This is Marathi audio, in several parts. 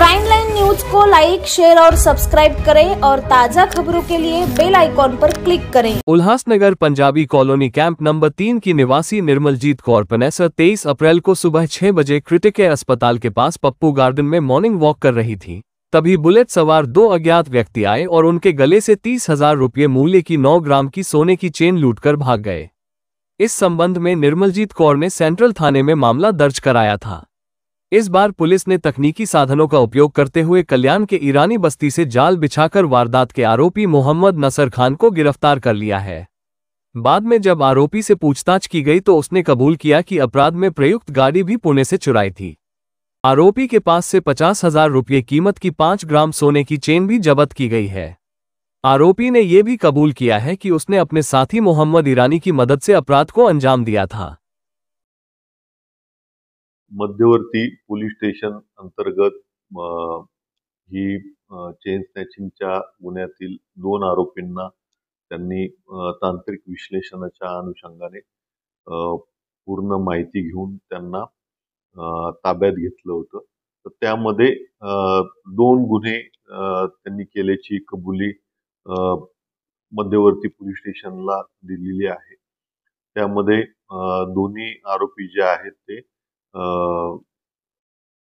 क्राइम लाइन न्यूज को लाइक, शेयर और सब्सक्राइब करें और ताज़ा खबरों के लिए बेल आइकॉन पर क्लिक करें। Ulhasnagar Punjabi colony camp number 3 की निवासी निर्मलजीत कौर पनेसर 23 अप्रैल को सुबह 6 बजे क्रिटिकेयर अस्पताल के पास पप्पू गार्डन में मॉर्निंग वॉक कर रही थी। तभी बुलेट सवार 2 अज्ञात व्यक्ति आए और उनके गले से 30,000 रुपये मूल्य की 9 ग्राम की सोने की चेन लूटकर भाग गए। इस संबंध में निर्मलजीत कौर ने सेंट्रल थाने में मामला दर्ज कराया था। इस बार पुलिस ने तकनीकी साधनों का उपयोग करते हुए कल्याण के ईरानी बस्ती से जाल बिछाकर वारदात के आरोपी मोहम्मद नसर खान को गिरफ्तार कर लिया है। बाद में जब आरोपी से पूछताछ की गई तो उसने कबूल किया कि अपराध में प्रयुक्त गाड़ी भी पुणे से चुराई थी। आरोपी के पास से 50,000 रुपये कीमत की 5 ग्राम सोने की चेन भी जब्त की गई है। आरोपी ने यह भी कबूल किया है कि उसने अपने साथी मोहम्मद ईरानी की मदद से अपराध को अंजाम दिया था। मध्यवर्ती पोलीस स्टेशन अंतर्गत ही चेन स्नॅचिंगच्या गुन्ह्यातील 2 आरोपींना त्यांनी तांत्रिक विश्लेषणाच्या अनुषंगाने पूर्ण माहिती घेऊन त्यांना ताब्यात घेतलं होतं। तर त्यामध्ये 2 गुन्हे त्यांनी केल्याची कबुली मध्यवर्ती पोलीस स्टेशनला दिलेली आहे। त्यामध्ये दोन्ही आरोपी जे आहेत ते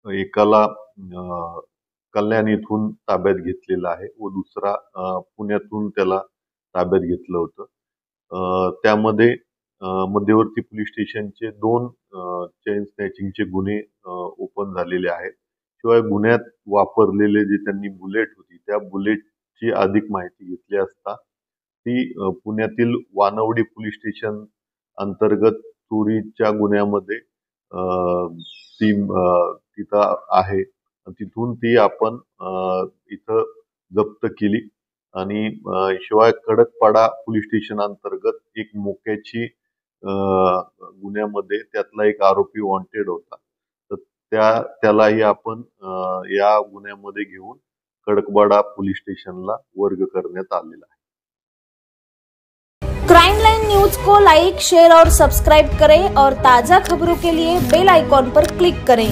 एकाला कल्याण येथून ताब्यात घेतलेला आहे व दुसरा पुण्यातून त्याला ताब्यात घेतलं होतं। त्यामध्ये मध्यवर्ती पोलीस स्टेशनचे 2 चेन स्नॅचिंगचे गुन्हे ओपन झालेले आहेत। शिवाय गुन्ह्यात वापरलेले जे त्यांनी बुलेट होती त्या बुलेटची अधिक माहिती घेतली असता ती पुण्यातील वानवडी पोलीस स्टेशन अंतर्गत चोरीच्या गुन्ह्यामध्ये तिथं आहे। तिथून ती आपण इथं जप्त केली आणि शिवाय खडकपाडा पोलीस स्टेशन अंतर्गत एक मोक्याची गुन्ह्यामध्ये त्यातला एक आरोपी वॉन्टेड होता। तर त्यालाही आपण या गुन्ह्यामध्ये घेऊन खडकपाडा पोलीस स्टेशनला वर्ग करण्यात आलेला आहे। क्राइम लाइन न्यूज को लाइक, शेयर और सब्सक्राइब करें और ताज़ा खबरों के लिए बेल आइकॉन पर क्लिक करें।